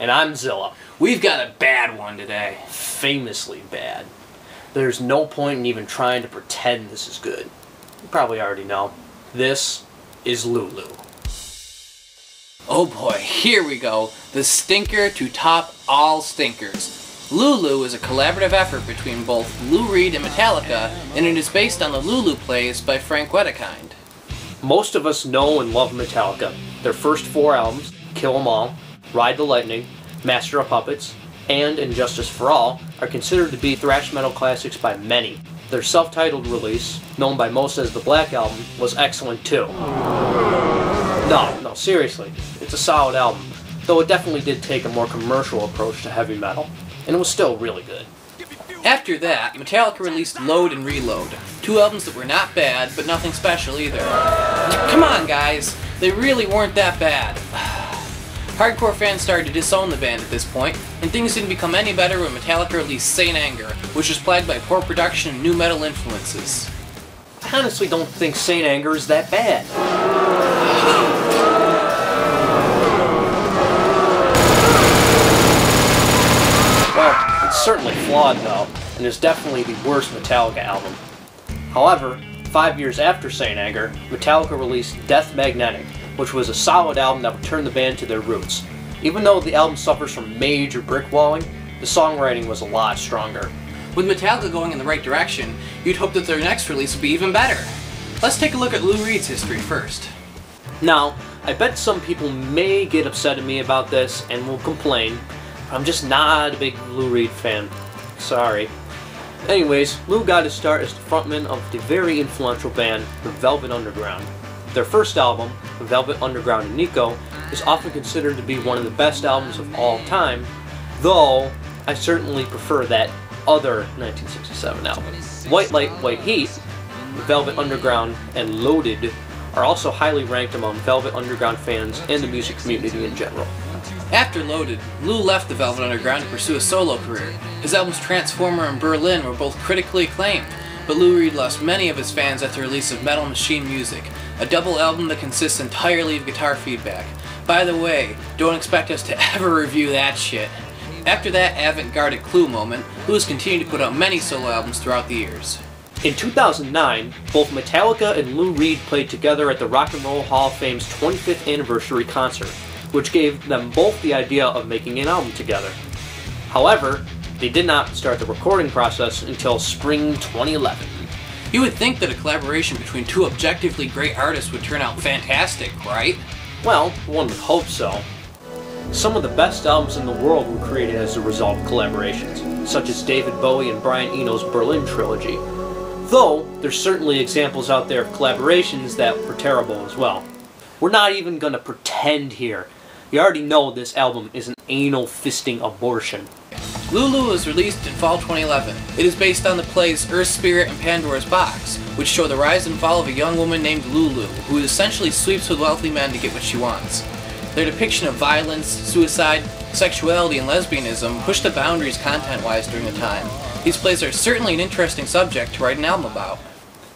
And I'm Zilla. We've got a bad one today. Famously bad. There's no point in even trying to pretend this is good. You probably already know. This is Lulu. Oh boy, here we go. The stinker to top all stinkers. Lulu is a collaborative effort between both Lou Reed and Metallica, and it is based on the Lulu plays by Frank Wedekind. Most of us know and love Metallica. Their first 4 albums, Kill 'Em All, Ride the Lightning, Master of Puppets, and Injustice for All, are considered to be thrash metal classics by many. Their self-titled release, known by most as the Black Album, was excellent too. No, seriously, it's a solid album, though it definitely did take a more commercial approach to heavy metal, and it was still really good. After that, Metallica released Load and Reload, 2 albums that were not bad, but nothing special either. Come on guys, they really weren't that bad. Hardcore fans started to disown the band at this point, and things didn't become any better when Metallica released Saint Anger, which was plagued by poor production and nu metal influences. I honestly don't think Saint Anger is that bad. Well, it's certainly flawed though, and is definitely the worst Metallica album. However, 5 years after Saint Anger, Metallica released Death Magnetic, which was a solid album that returned the band to their roots. Even though the album suffers from major brickwalling, the songwriting was a lot stronger. With Metallica going in the right direction, you'd hope that their next release would be even better. Let's take a look at Lou Reed's history first. Now, I bet some people may get upset at me about this and will complain, but I'm just not a big Lou Reed fan. Sorry. Anyways, Lou got his start as the frontman of the very influential band, the Velvet Underground. Their first album, Velvet Underground and Nico, is often considered to be one of the best albums of all time, though I certainly prefer that other 1967 album. White Light, White Heat, Velvet Underground, and Loaded are also highly ranked among Velvet Underground fans and the music community in general. After Loaded, Lou left the Velvet Underground to pursue a solo career. His albums Transformer and Berlin were both critically acclaimed, but Lou Reed lost many of his fans at the release of Metal Machine Music, a double album that consists entirely of guitar feedback. By the way, don't expect us to ever review that shit. After that avant-garde Clue moment, Lou has continued to put out many solo albums throughout the years. In 2009, both Metallica and Lou Reed played together at the Rock and Roll Hall of Fame's 25th anniversary concert, which gave them both the idea of making an album together. However, they did not start the recording process until spring 2011. You would think that a collaboration between 2 objectively great artists would turn out fantastic, right? Well, one would hope so. Some of the best albums in the world were created as a result of collaborations, such as David Bowie and Brian Eno's Berlin trilogy. Though, there's certainly examples out there of collaborations that were terrible as well. We're not even gonna pretend here. You already know this album is an anal fisting abortion. Lulu was released in fall 2011. It is based on the plays Earth's Spirit and Pandora's Box, which show the rise and fall of a young woman named Lulu, who essentially sleeps with wealthy men to get what she wants. Their depiction of violence, suicide, sexuality, and lesbianism pushed the boundaries content-wise during the time. These plays are certainly an interesting subject to write an album about.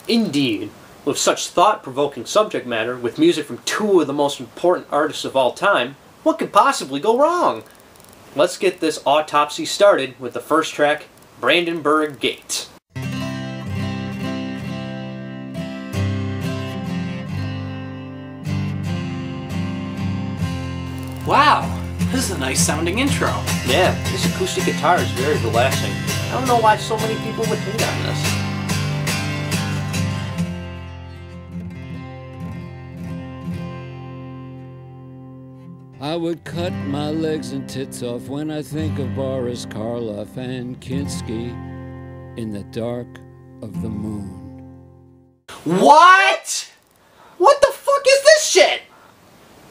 Indeed. With such thought-provoking subject matter, with music from 2 of the most important artists of all time, what could possibly go wrong? Let's get this autopsy started with the first track, Brandenburg Gate. Wow, this is a nice sounding intro. Yeah, this acoustic guitar is very relaxing. I don't know why so many people would hate on this. I would cut my legs and tits off when I think of Boris Karloff and Kinski in the dark of the moon. What? What the fuck is this shit?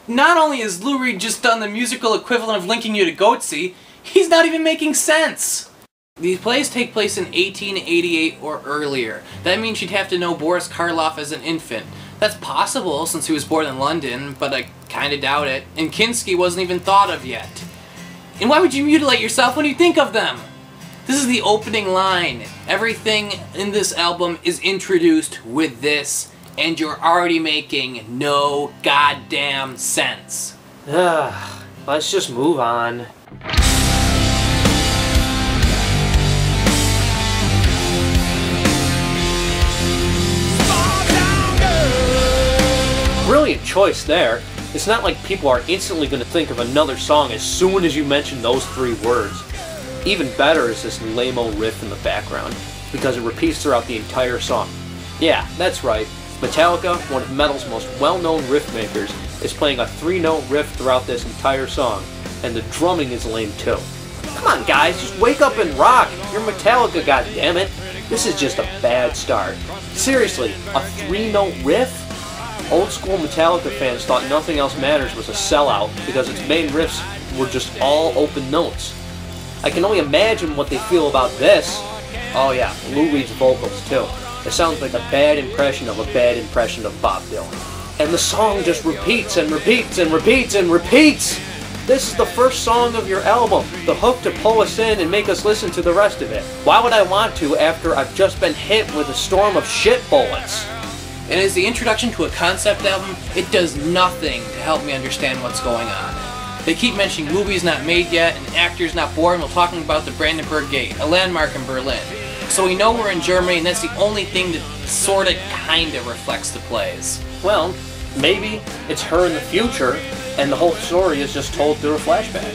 Not only has Lou Reed just done the musical equivalent of linking you to Goatsy, he's not even making sense. These plays take place in 1888 or earlier. That means you'd have to know Boris Karloff as an infant. That's possible since he was born in London, but I kinda doubt it. And Kinski wasn't even thought of yet. And why would you mutilate yourself when you think of them? This is the opening line. Everything in this album is introduced with this, and you're already making no goddamn sense. Let's just move on. Brilliant choice there. It's not like people are instantly going to think of another song as soon as you mention those 3 words. Even better is this lame-o riff in the background, because it repeats throughout the entire song. Yeah, that's right. Metallica, one of metal's most well-known riff makers, is playing a 3-note riff throughout this entire song, and the drumming is lame too. Come on guys, just wake up and rock! You're Metallica, goddammit! This is just a bad start. Seriously, a 3-note riff? Old school Metallica fans thought Nothing Else Matters was a sellout because its main riffs were just all open notes. I can only imagine what they feel about this. Oh yeah, Lou Reed's vocals too. It sounds like a bad impression of a bad impression of Bob Dylan. And the song just repeats and repeats and repeats and repeats! This is the first song of your album, the hook to pull us in and make us listen to the rest of it. Why would I want to after I've just been hit with a storm of shit bullets? And as the introduction to a concept album, it does nothing to help me understand what's going on. They keep mentioning movies not made yet and actors not born while talking about the Brandenburg Gate, a landmark in Berlin. So we know we're in Germany and that's the only thing that sorta kinda reflects the plays. Well, maybe it's her in the future and the whole story is just told through a flashback.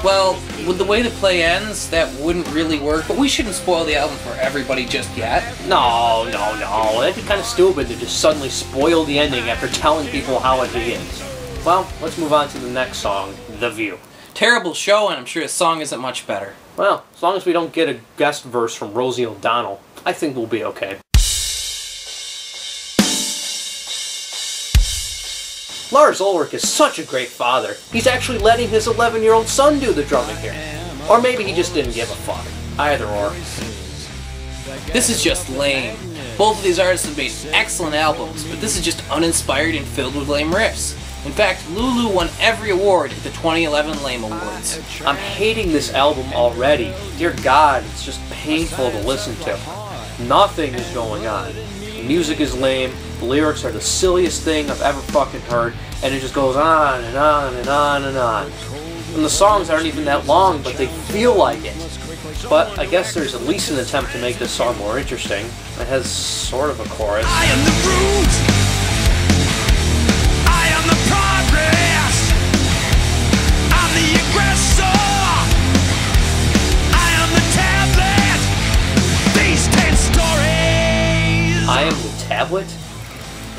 Well, with the way the play ends, that wouldn't really work, but we shouldn't spoil the album for everybody just yet. No. That'd be kind of stupid to just suddenly spoil the ending after telling people how it begins. Well, let's move on to the next song, The View. Terrible show, and I'm sure the song isn't much better. Well, as long as we don't get a guest verse from Rosie O'Donnell, I think we'll be okay. Lars Ulrich is such a great father. He's actually letting his 11-year-old son do the drumming here. Or maybe he just didn't give a fuck. Either or. This is just lame. Both of these artists have made excellent albums, but this is just uninspired and filled with lame riffs. In fact, Lulu won every award at the 2011 Lame Awards. I'm hating this album already. Dear God, it's just painful to listen to. Nothing is going on. The music is lame, the lyrics are the silliest thing I've ever fucking heard, and it just goes on and on and on and on. And the songs aren't even that long, but they feel like it. But I guess there's at least an attempt to make this song more interesting. It has sort of a chorus. I am the root. I am the progress. I'm the aggressor. I am the tablet. These 10 stories. I am the tablet?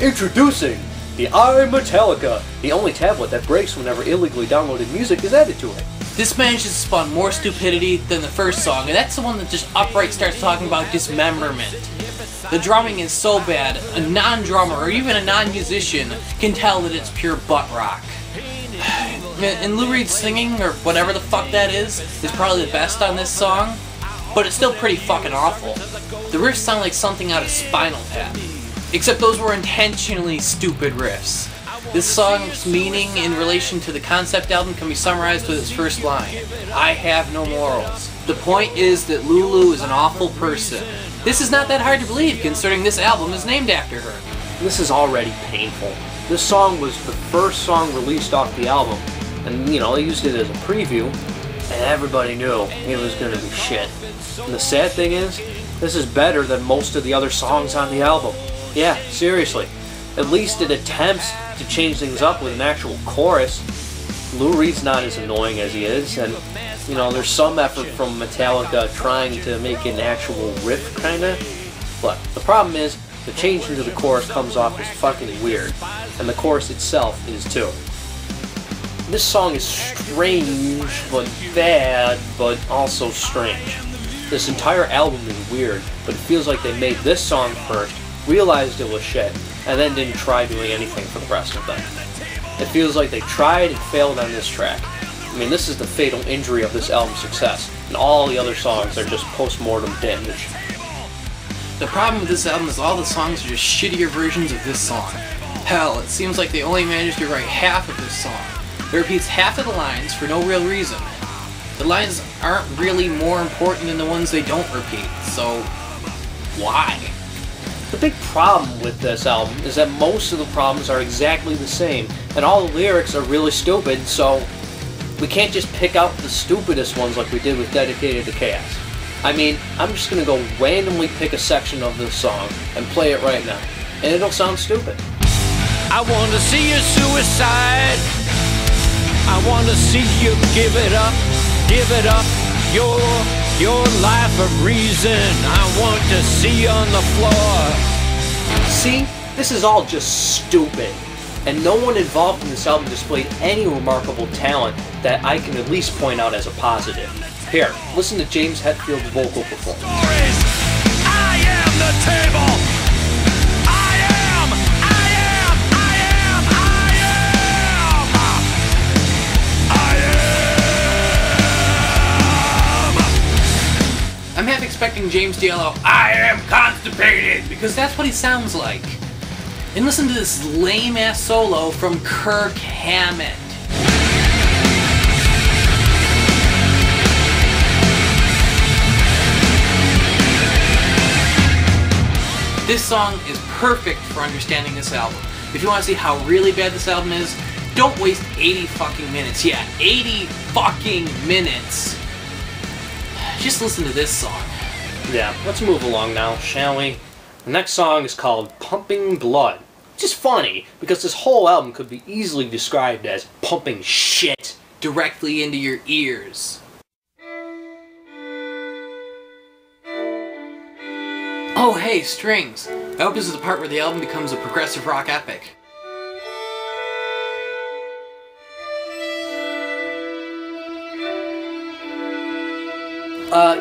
Introducing the I Metallica, the only tablet that breaks whenever illegally downloaded music is added to it. This manages to spawn more stupidity than the first song, and that's the one that just outright starts talking about dismemberment. The drumming is so bad, a non-drummer or even a non-musician can tell that it's pure butt rock. And Lou Reed's singing, or whatever the fuck that is probably the best on this song, but it's still pretty fucking awful. The riffs sound like something out of Spinal Tap, except those were intentionally stupid riffs. This song's meaning in relation to the concept album can be summarized with its first line: I have no morals. The point is that Lulu is an awful person. This is not that hard to believe, considering this album is named after her. This is already painful. This song was the first song released off the album, and they used it as a preview, and everybody knew it was gonna be shit. And the sad thing is, this is better than most of the other songs on the album. Yeah, seriously. At least it attempts to change things up with an actual chorus. Lou Reed's not as annoying as he is, and there's some effort from Metallica trying to make an actual riff, kinda. But the problem is, the change into the chorus comes off as fucking weird, and the chorus itself is too. This song is strange, but bad, but also strange. This entire album is weird, but it feels like they made this song first, realized it was shit, and then didn't try doing anything for the rest of them. It feels like they tried and failed on this track. I mean, this is the fatal injury of this album's success, and all the other songs are just post-mortem damage. The problem with this album is all the songs are just shittier versions of this song. Hell, it seems like they only managed to write half of this song. It repeats half of the lines for no real reason. The lines aren't really more important than the ones they don't repeat, so why? The big problem with this album is that most of the problems are exactly the same, and all the lyrics are really stupid, so We can't just pick out the stupidest ones like we did with Dedicated to Chaos. I mean, I'm just gonna go randomly pick a section of this song and play it right now, and it'll sound stupid. I want to see you suicide. I want to see you give it up your life of reason. I want to see you on the floor. See, this is all just stupid, and no one involved in this album displayed any remarkable talent that I can at least point out as a positive. Here, listen to James Hetfield's vocal performance. I am the table. I am. I'm half expecting James to yell out, "I am constipated," because that's what he sounds like. And listen to this lame-ass solo from Kirk Hammett. This song is perfect for understanding this album. If you want to see how really bad this album is, don't waste 80 fucking minutes. Yeah, 80 fucking minutes. Just listen to this song. Yeah, let's move along now, shall we? The next song is called Pumping Blood. Which is funny, because this whole album could be easily described as pumping shit directly into your ears. Oh hey, strings. I hope this is the part where the album becomes a progressive rock epic.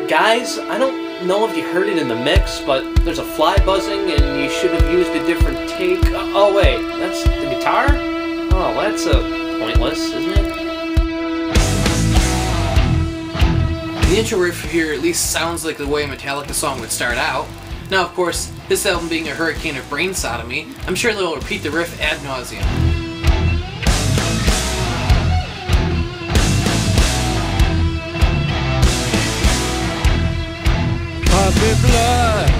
Guys, I don't know if you heard it in the mix, but there's a fly buzzing and you should have used a different take. Oh wait, that's the guitar? Oh, that's pointless, isn't it? The intro riff here at least sounds like the way a Metallica song would start out. Now of course, this album being a hurricane of brain sodomy, I'm sure they'll repeat the riff ad nauseum. Pumping blood.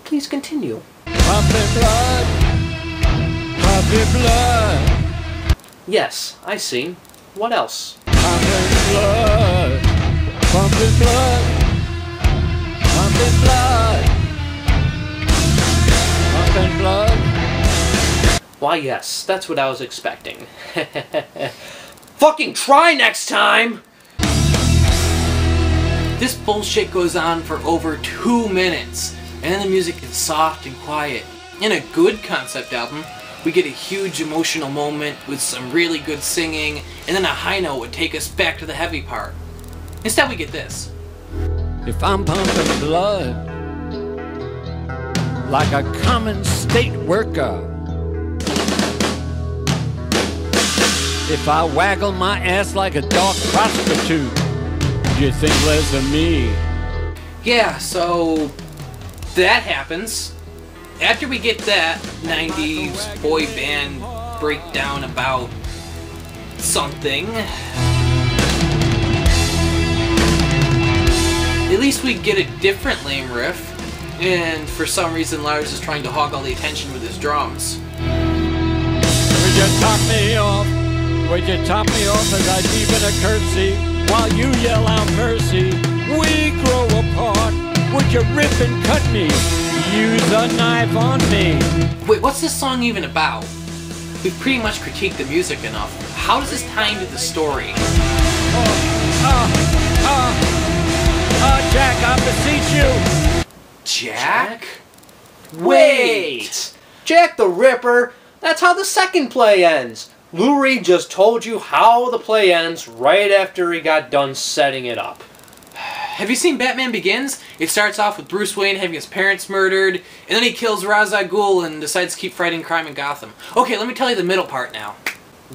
Please continue. Pumping blood. Pumping blood. Yes, I see. What else? Pumping blood. Pumping blood. Pumping blood. Pumping blood. Why yes, that's what I was expecting. Fucking try next time! This bullshit goes on for over 2 minutes, and then the music is soft and quiet. In a good concept album, we get a huge emotional moment with some really good singing, and then a high note would take us back to the heavy part. Instead we get this. If I'm pumping blood like a common state worker, if I waggle my ass like a dark prostitute, you think less of me? Yeah, so that happens. After we get that 90s boy band breakdown about something, at least we get a different lame riff, and for some reason Lars is trying to hog all the attention with his drums. Would you top me off? Would you top me off as I deepen a curtsy? While you yell out mercy, we grow apart. Would you rip and cut me? Use a knife on me. Wait, what's this song even about? We've pretty much critiqued the music enough. How does this tie into the story? Jack, I beseech you. Jack? Wait! Jack the Ripper? That's how the second play ends. Lou Reed just told you how the play ends right after he got done setting it up. Have you seen Batman Begins? It starts off with Bruce Wayne having his parents murdered, and then he kills Ra's al Ghul and decides to keep fighting crime in Gotham. Okay, let me tell you the middle part now.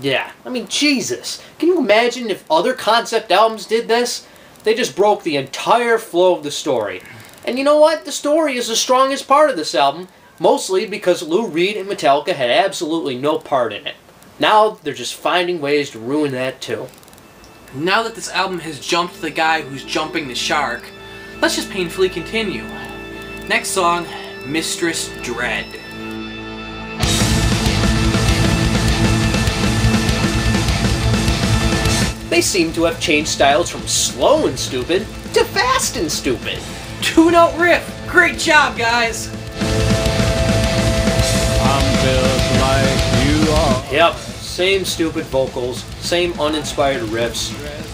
Yeah, I mean, Jesus. Can you imagine if other concept albums did this? They just broke the entire flow of the story. And you know what? The story is the strongest part of this album, mostly because Lou Reed and Metallica had absolutely no part in it. Now they're just finding ways to ruin that too. Now that this album has jumped the guy who's jumping the shark, let's just painfully continue. Next song, Mistress Dread. They seem to have changed styles from slow and stupid to fast and stupid. 2-note riff! Great job, guys! I'm built like you are. Yep, same stupid vocals, same uninspired riffs.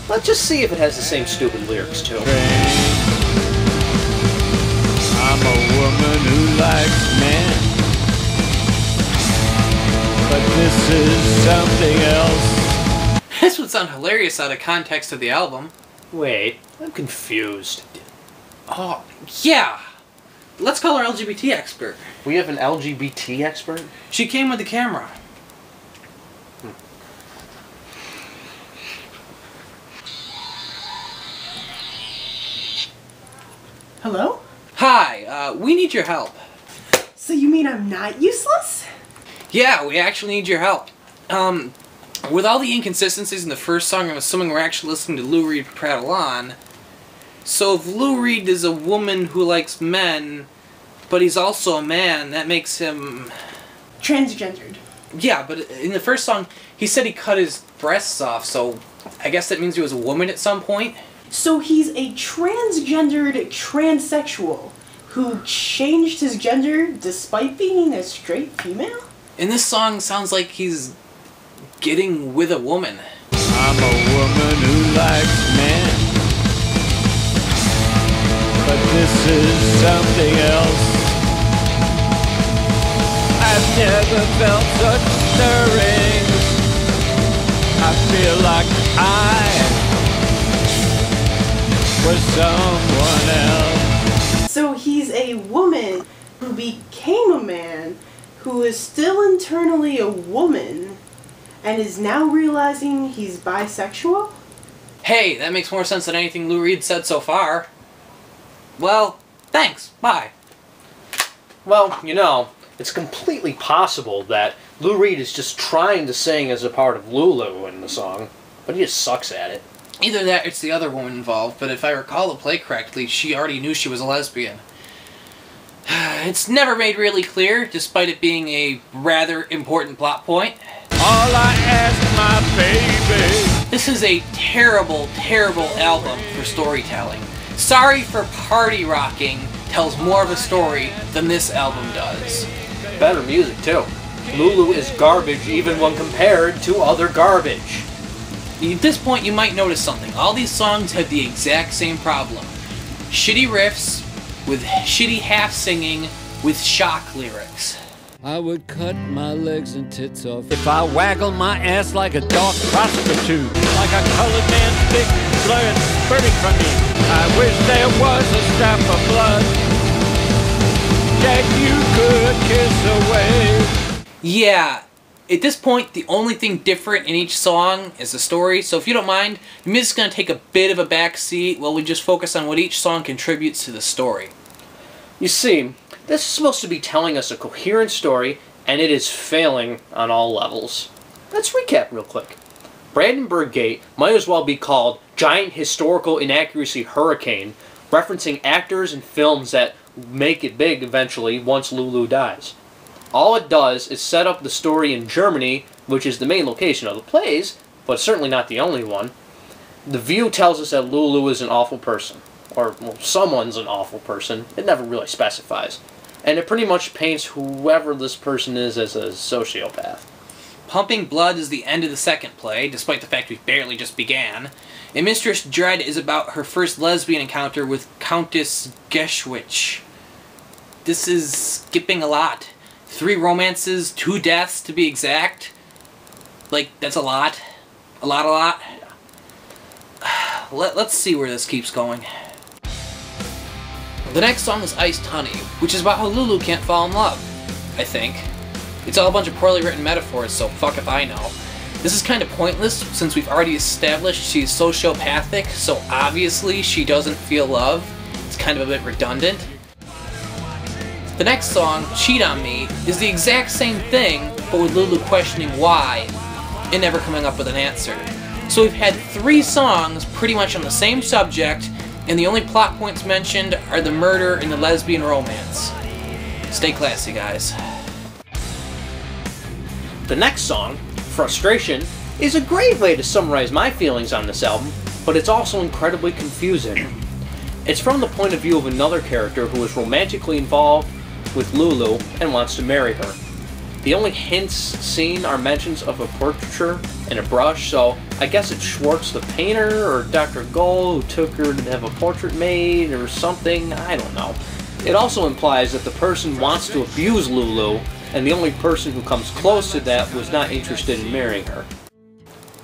Let's just see if it has the same stupid lyrics too. I'm a woman who likes men, but this is something else. This would sound hilarious out of context of the album. Wait, I'm confused. Oh, yeah! Let's call our LGBT expert. We have an LGBT expert? She came with the camera. Hello? Hi, we need your help. So you mean I'm not useless? Yeah, we actually need your help. With all the inconsistencies in the first song, I'm assuming we're actually listening to Lou Reed prattle on. So if Lou Reed is a woman who likes men, but he's also a man, that makes him... Transgendered. Yeah, but in the first song, he said he cut his breasts off, so I guess that means he was a woman at some point? So he's a transgendered transsexual who changed his gender despite being a straight female? And this song sounds like he's getting with a woman. I'm a woman who likes men, but this is something else. I've never felt such stirrings. I feel like I was someone else. So he's a woman who became a man who is still internally a woman and is now realizing he's bisexual? Hey, that makes more sense than anything Lou Reed said so far. Well, thanks. Bye. Well, you know, it's completely possible that Lou Reed is just trying to sing as a part of Lulu in the song, but he just sucks at it. Either that or it's the other woman involved, but if I recall the play correctly, she already knew she was a lesbian. It's never made really clear, despite it being a rather important plot point. All I ask, my baby. This is a terrible, terrible album for storytelling. Sorry for Party Rocking tells more of a story than this album does. Better music, too. Lulu is garbage even when compared to other garbage. At this point, you might notice something. All these songs have the exact same problem. Shitty riffs with shitty half-singing with shock lyrics. I would cut my legs and tits off if I waggle my ass like a dark prostitute, like a colored man's big blood spurting from me. I wish there was a strap of blood that you could kiss away. Yeah, at this point, the only thing different in each song is the story, so if you don't mind, the music's going to take a bit of a back seat while we just focus on what each song contributes to the story. You see, this is supposed to be telling us a coherent story, and it is failing on all levels. Let's recap real quick. Brandenburg Gate might as well be called Giant Historical Inaccuracy Hurricane, referencing actors and films that make it big eventually once Lulu dies. All it does is set up the story in Germany, which is the main location of the plays, but certainly not the only one. The View tells us that Lulu is an awful person. Or, well, someone's an awful person. It never really specifies. And it pretty much paints whoever this person is as a sociopath. Pumping Blood is the end of the second play, despite the fact we barely just began. And Mistress Dread is about her first lesbian encounter with Countess Geschwitz. This is skipping a lot. 3 romances, 2 deaths to be exact. Like, that's a lot. A lot. Let's see where this keeps going. The next song is Iced Honey, which is about how Lulu can't fall in love, I think. It's all a bunch of poorly written metaphors, so fuck if I know. This is kind of pointless, since we've already established she's sociopathic, so obviously she doesn't feel love. It's kind of a bit redundant. The next song, Cheat on Me, is the exact same thing, but with Lulu questioning why, and never coming up with an answer. So we've had 3 songs pretty much on the same subject, and the only plot points mentioned are the murder and the lesbian romance. Stay classy, guys. The next song, Frustration, is a great way to summarize my feelings on this album, but it's also incredibly confusing. It's from the point of view of another character who is romantically involved with Lulu and wants to marry her. The only hints seen are mentions of a portraiture and a brush, so I guess it's Schwartz the painter or Dr. Gold who took her to have a portrait made or something, I don't know. It also implies that the person wants to abuse Lulu, and the only person who comes close to that was not interested in marrying her.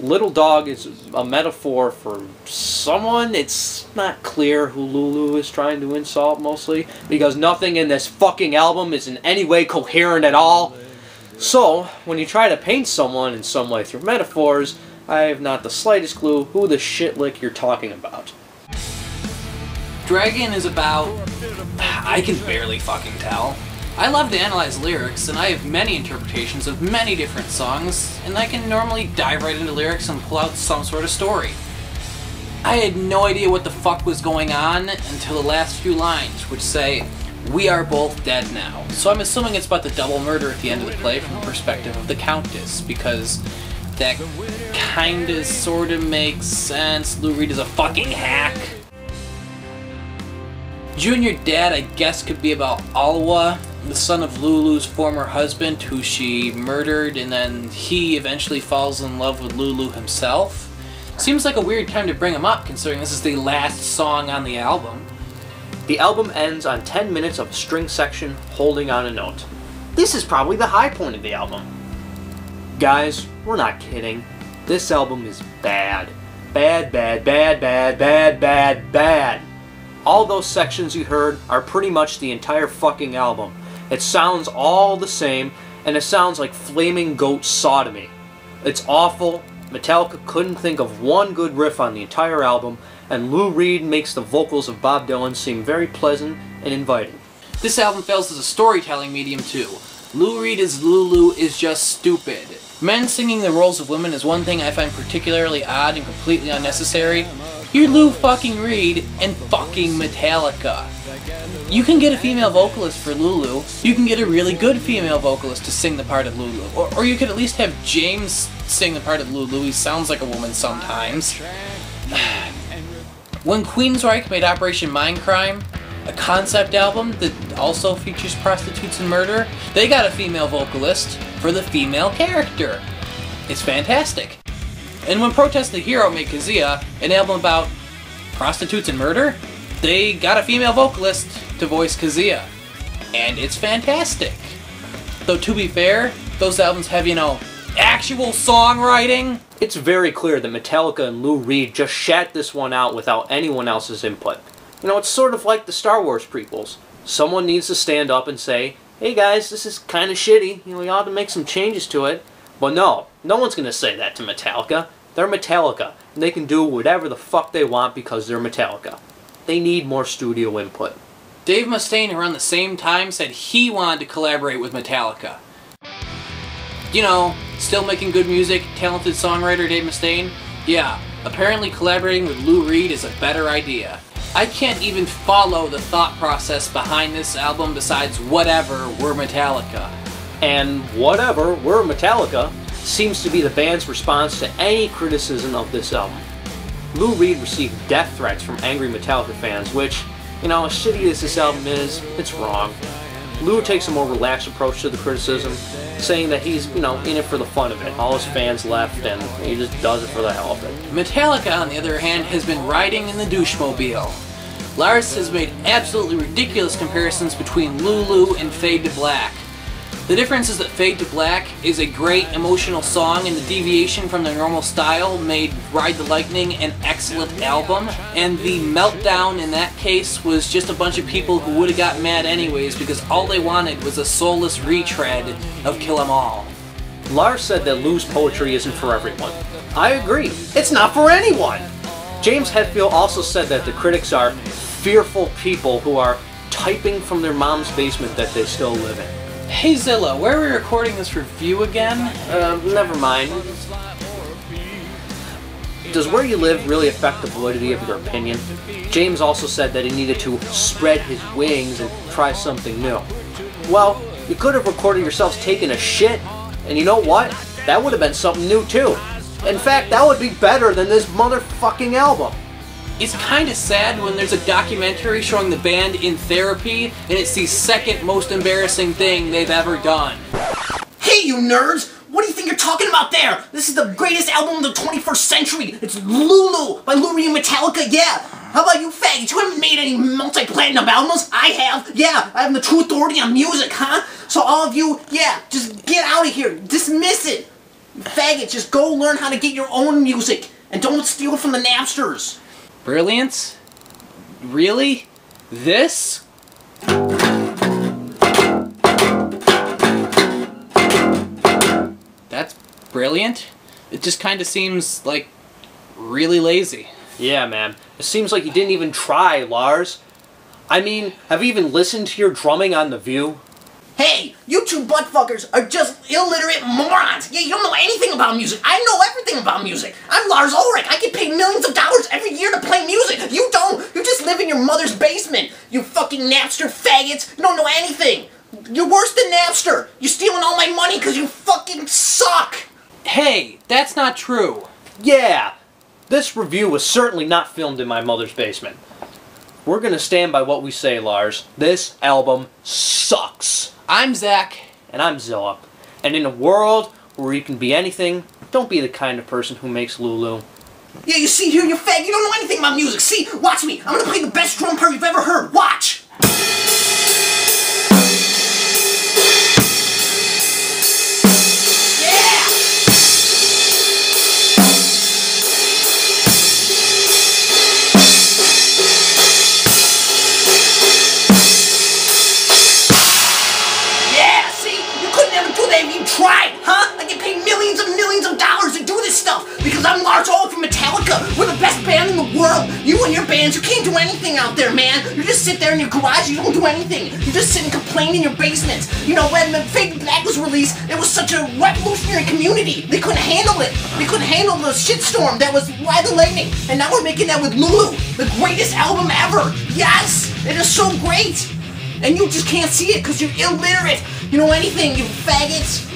Little Dog is a metaphor for someone. It's not clear who Lulu is trying to insult mostly, because nothing in this fucking album is in any way coherent at all. So, when you try to paint someone in some way through metaphors, I have not the slightest clue who the shitlick you're talking about. Dragon is about... I can barely fucking tell. I love to analyze lyrics, and I have many interpretations of many different songs, and I can normally dive right into lyrics and pull out some sort of story. I had no idea what the fuck was going on until the last few lines, which say, "We are both dead now." So I'm assuming it's about the double murder at the end of the play from the perspective of the Countess, because that kinda sorta makes sense. Lou Reed is a fucking hack. Junior Dad, I guess, could be about Alwa, the son of Lulu's former husband, who she murdered, and then he eventually falls in love with Lulu himself. Seems like a weird time to bring him up, considering this is the last song on the album. The album ends on 10 minutes of a string section holding on a note. This is probably the high point of the album. Guys, we're not kidding. This album is bad. Bad, bad, bad, bad, bad, bad, bad. All those sections you heard are pretty much the entire fucking album. It sounds all the same, and it sounds like flaming goat sodomy. It's awful. Metallica couldn't think of one good riff on the entire album, and Lou Reed makes the vocals of Bob Dylan seem very pleasant and inviting. This album fails as a storytelling medium too. Lou Reed as Lulu is just stupid. Men singing the roles of women is one thing I find particularly odd and completely unnecessary. You're Lou fucking Reed and fucking Metallica. You can get a female vocalist for Lulu. You can get a really good female vocalist to sing the part of Lulu. Or you could at least have James sing the part of Lulu. He sounds like a woman sometimes. When Queensryche made Operation Mindcrime, a concept album that also features prostitutes and murder, they got a female vocalist for the female character. It's fantastic. And when Protest the Hero made Kazia, an album about prostitutes and murder, they got a female vocalist to voice Kazia. And it's fantastic. Though to be fair, those albums have, actual songwriting. It's very clear that Metallica and Lou Reed just shat this one out without anyone else's input. It's sort of like the Star Wars prequels. Someone needs to stand up and say, "Hey guys, this is kind of shitty, we ought to make some changes to it." But no one's going to say that to Metallica. They're Metallica, and they can do whatever the fuck they want because they're Metallica. They need more studio input. Dave Mustaine, around the same time, said he wanted to collaborate with Metallica. Still making good music, talented songwriter Dave Mustaine? Yeah, apparently collaborating with Lou Reed is a better idea. I can't even follow the thought process behind this album besides whatever, we're Metallica. And whatever, we're Metallica seems to be the band's response to any criticism of this album. Lou Reed received death threats from angry Metallica fans, which, as shitty as this album is, it's wrong. Lou takes a more relaxed approach to the criticism, saying that he's, in it for the fun of it. All his fans left, and he just does it for the hell of it. Metallica, on the other hand, has been riding in the douchemobile. Lars has made absolutely ridiculous comparisons between Lulu and Fade to Black. The difference is that Fade to Black is a great emotional song, and the deviation from the normal style made Ride the Lightning an excellent album, and the meltdown in that case was just a bunch of people who would have got mad anyways because all they wanted was a soulless retread of Kill 'Em All. Lars said that Lou's poetry isn't for everyone. I agree. It's not for anyone! James Hetfield also said that the critics are fearful people who are typing from their mom's basement that they still live in. Hey Zilla, where are we recording this review again? Never mind. Does where you live really affect the validity of your opinion? James also said that he needed to spread his wings and try something new. Well, you could have recorded yourselves taking a shit, and you know what? That would have been something new too. In fact, that would be better than this motherfucking album. It's kind of sad when there's a documentary showing the band in therapy and it's the second most embarrassing thing they've ever done. Hey, you nerds! What do you think you're talking about there? This is the greatest album of the 21st century. It's Lulu by Lou Reed and Metallica, yeah. How about you faggots? You haven't made any multi-platinum albums? I have. Yeah, I have the true authority on music, huh? So all of you, yeah, just get out of here. Dismiss it. You faggots, just go learn how to get your own music. And don't steal from the Napsters. Brilliance? Really? This? That's brilliant. It just kind of seems like really lazy. Yeah, man. It seems like you didn't even try, Lars. I mean, have you even listened to your drumming on The View? Hey, you two buttfuckers are just illiterate morons. Yeah, you don't know anything about music. I know everything about music. I'm Lars Ulrich. I get paid millions of dollars every year to play music. You don't. You just live in your mother's basement. You fucking Napster faggots. You don't know anything. You're worse than Napster. You're stealing all my money because you fucking suck. Hey, that's not true. Yeah, this review was certainly not filmed in my mother's basement. We're gonna stand by what we say, Lars. This album sucks. I'm Zac. And I'm Zilla. And in a world where you can be anything, don't be the kind of person who makes Lulu. Yeah, you see here, you fag. You don't know anything about music. See, watch me. I'm gonna play the best drum part you've ever heard. Watch. Tried, huh? I get paid millions and millions of dollars to do this stuff because I'm Lars Ulrich from Metallica. We're the best band in the world. You and your bands, you can't do anything out there, man. You just sit there in your garage, you don't do anything. You just sit and complain in your basements. You know, when the Fade to Black was released, it was such a revolutionary community. They couldn't handle it. They couldn't handle the shitstorm that was Ride the Lightning. And now we're making that with Lulu, the greatest album ever. Yes, it is so great. And you just can't see it because you're illiterate. You know anything, you faggots.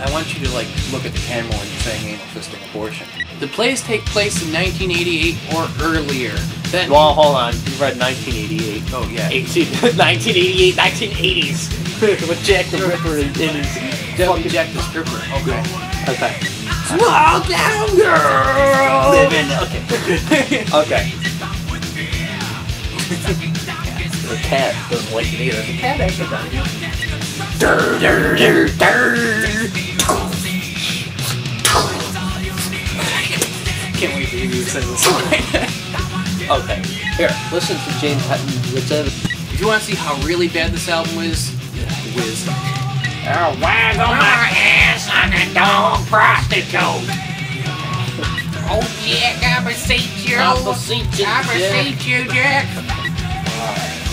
I want you to look at the camera when you're saying anal fisting abortion. The plays take place in 1988 or earlier. Well, hold on. You read 1988. Oh yeah. 1988, 1980s. With Jack the Ripper in his... Definitely Jack the Stripper. Okay. Okay. Small town girl. Living. Okay. Okay. The cat doesn't like it either. The cat actually does. Can't wait for you to say this line. Okay. Here, listen to James Hetfield. If you want to see how really bad this album is, whiz. Waggle my ass on a dog prostitute. Oh Jack, I beseech you. I beseech you, Jack.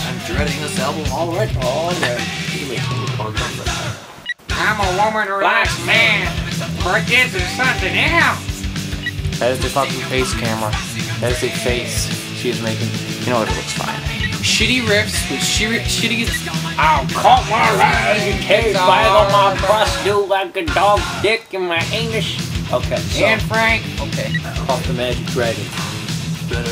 I'm dreading this album already. Oh, no. I'm a woman who likes men, but this is something else. That is the fucking face camera. That is a face she is making. You know what, it looks fine. Shitty riffs with shitty... I'll cut my legs, waggle my prostitute like a dog dick in my anus. Okay, so... And Frank. Okay. Off the Magic Dragon.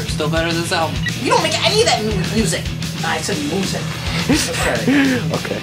Still better than this album. You don't make any of that music. I said music. Okay. Okay.